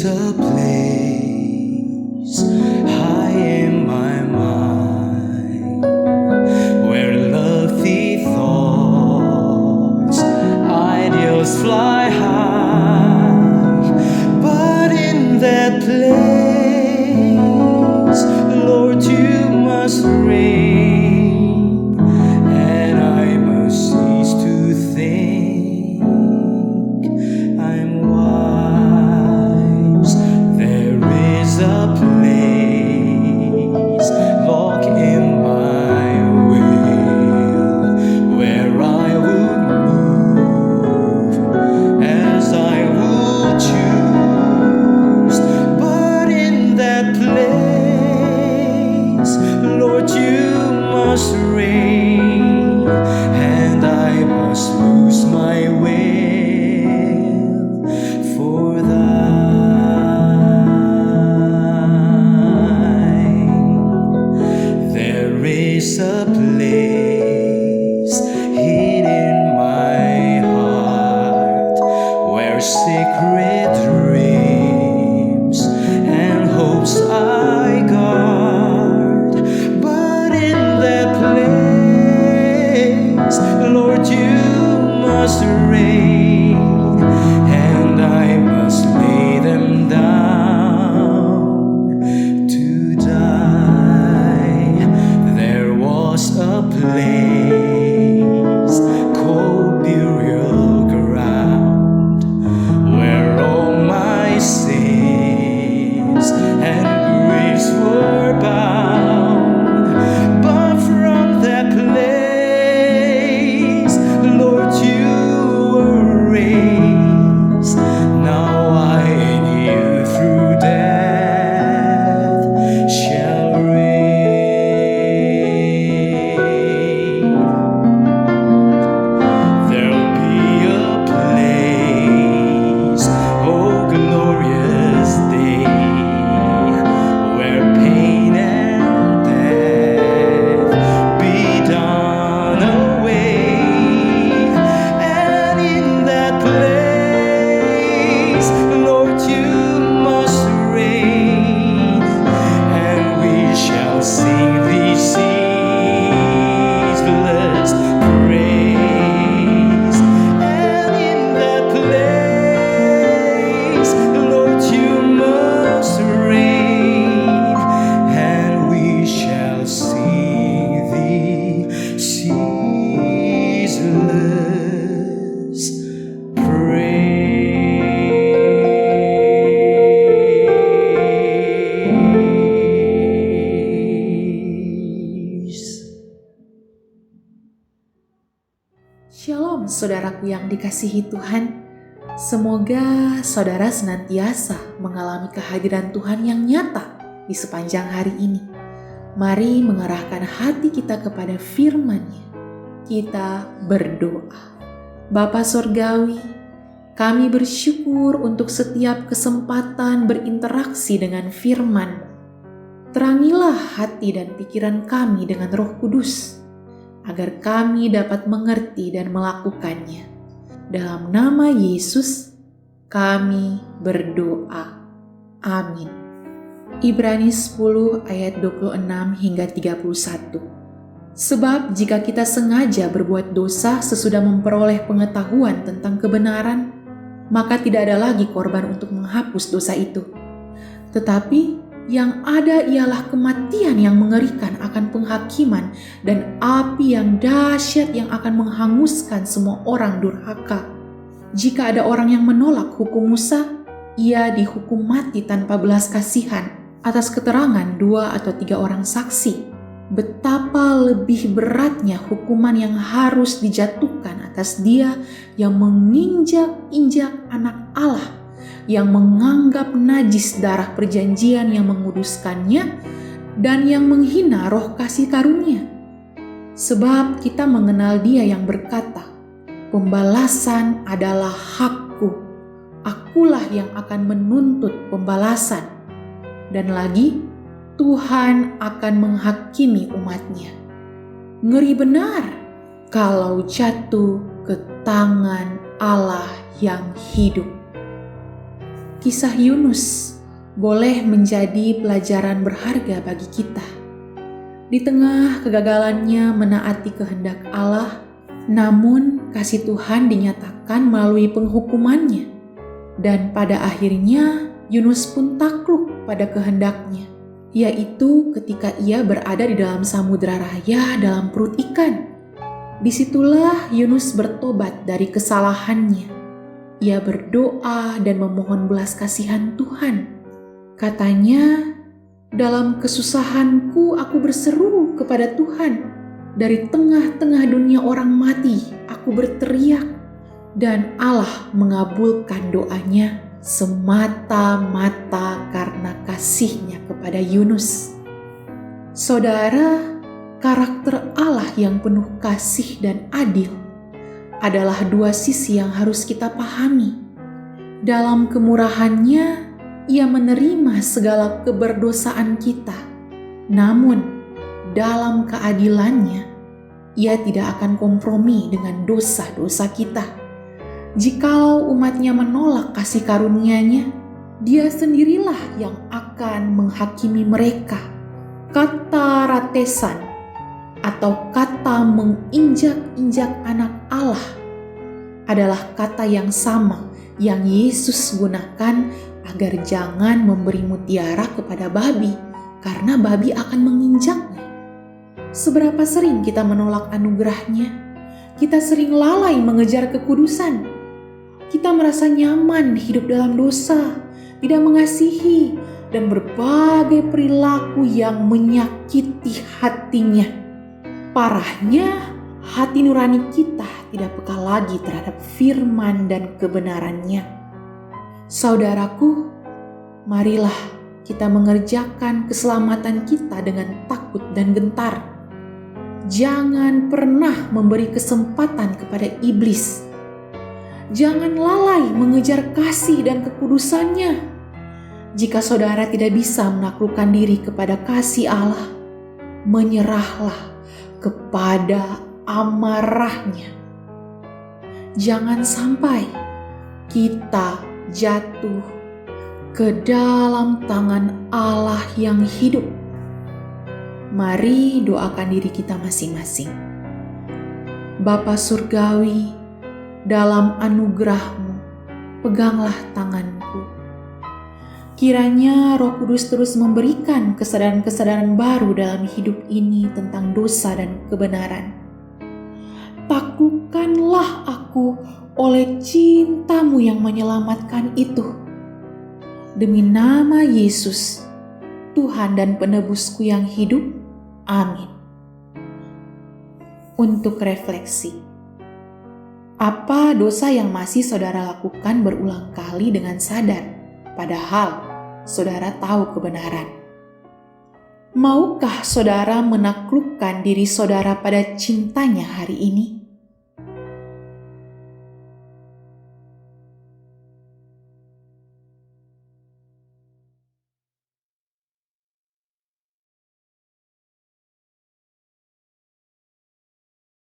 is a place high in my mind where lofty thoughts, ideals fly high. But in that place, Lord, you must reign, and I must cease to think I'm wise. There is a place locked in my will where I would move as I would choose. But in that place, Lord, you must reign, and I must lose my will for thine. There is a place hid in my heart where secret dreams and hopes I guard. But in that place, Lord, you must reign, and I must lay them down to die. There was a place called burial ground where all my sins and griefs were bound. But from that place, Lord, you were raised. Now I in you through death shall reign. There'll be a place, oh glorious day, where pain and death be done away. And in that place, Lord, you must reign, and we shall sing these ceaseless praise. And in that place, Lord, you must reign, and we shall sing the ceaseless praise. Shalom saudaraku yang dikasihi Tuhan. Semoga saudara senantiasa mengalami kehadiran Tuhan yang nyata di sepanjang hari ini. Mari mengarahkan hati kita kepada firman-Nya. Kita berdoa. Bapa Sorgawi, kami bersyukur untuk setiap kesempatan berinteraksi dengan firman. Terangilah hati dan pikiran kami dengan Roh Kudus, agar kami dapat mengerti dan melakukannya. Dalam nama Yesus, kami berdoa. Amin. Ibrani 10 ayat 26 hingga 31. Sebab jika kita sengaja berbuat dosa sesudah memperoleh pengetahuan tentang kebenaran, maka tidak ada lagi korban untuk menghapus dosa itu. Tetapi yang ada ialah kematian yang mengerikan akan penghakiman dan api yang dahsyat yang akan menghanguskan semua orang durhaka. Jika ada orang yang menolak hukum Musa, ia dihukum mati tanpa belas kasihan atas keterangan 2 atau 3 orang saksi. Betapa lebih beratnya hukuman yang harus dijatuhkan atas dia yang menginjak-injak anak Allah, yang menganggap najis darah perjanjian yang menguduskannya, dan yang menghina roh kasih karunia. Sebab kita mengenal Dia yang berkata, "Pembalasan adalah hakku, akulah yang akan menuntut pembalasan." Dan lagi, Tuhan akan menghakimi umat-Nya. Ngeri benar kalau jatuh ke tangan Allah yang hidup. Kisah Yunus boleh menjadi pelajaran berharga bagi kita. Di tengah kegagalannya menaati kehendak Allah, namun kasih Tuhan dinyatakan melalui penghukumannya. Dan pada akhirnya Yunus pun takluk pada kehendaknya, yaitu ketika ia berada di dalam samudera raya dalam perut ikan. Disitulah Yunus bertobat dari kesalahannya. Ia berdoa dan memohon belas kasihan Tuhan. Katanya, "Dalam kesusahanku aku berseru kepada Tuhan. Dari tengah-tengah dunia orang mati aku berteriak." Dan Allah mengabulkan doanya semata-mata karena kasih-Nya kepada Yunus. Saudara, karakter Allah yang penuh kasih dan adil adalah dua sisi yang harus kita pahami. Dalam kemurahan-Nya, Ia menerima segala keberdosaan kita. Namun, dalam keadilan-Nya, Ia tidak akan kompromi dengan dosa-dosa kita. Jikalau umat-Nya menolak kasih karunia-Nya, Dia sendirilah yang akan menghakimi mereka. Kata ratesan atau kata menginjak-injak anak Allah adalah kata yang sama yang Yesus gunakan agar jangan memberi mutiara kepada babi, karena babi akan menginjaknya. Seberapa sering kita menolak anugerah-Nya? Kita sering lalai mengejar kekudusan. Kita merasa nyaman hidup dalam dosa, tidak mengasihi, dan berbagai perilaku yang menyakiti hati-Nya. Parahnya, hati nurani kita tidak peka lagi terhadap firman dan kebenaran-Nya. Saudaraku, marilah kita mengerjakan keselamatan kita dengan takut dan gentar. Jangan pernah memberi kesempatan kepada iblis. Jangan lalai mengejar kasih dan kekudusan-Nya. Jika saudara tidak bisa menaklukkan diri kepada kasih Allah, menyerahlah kepada amarah-Nya. Jangan sampai kita jatuh ke dalam tangan Allah yang hidup. Mari doakan diri kita masing-masing. Bapa Surgawi, dalam anugerah-Mu, peganglah tanganku. Kiranya Roh Kudus terus memberikan kesadaran-kesadaran baru dalam hidup ini tentang dosa dan kebenaran. Taklukkanlah aku oleh cinta-Mu yang menyelamatkan itu. Demi nama Yesus, Tuhan dan penebusku yang hidup. Amin. Untuk refleksi, apa dosa yang masih saudara lakukan berulang kali dengan sadar, padahal saudara tahu kebenaran? Maukah saudara menaklukkan diri saudara pada cintanya hari ini?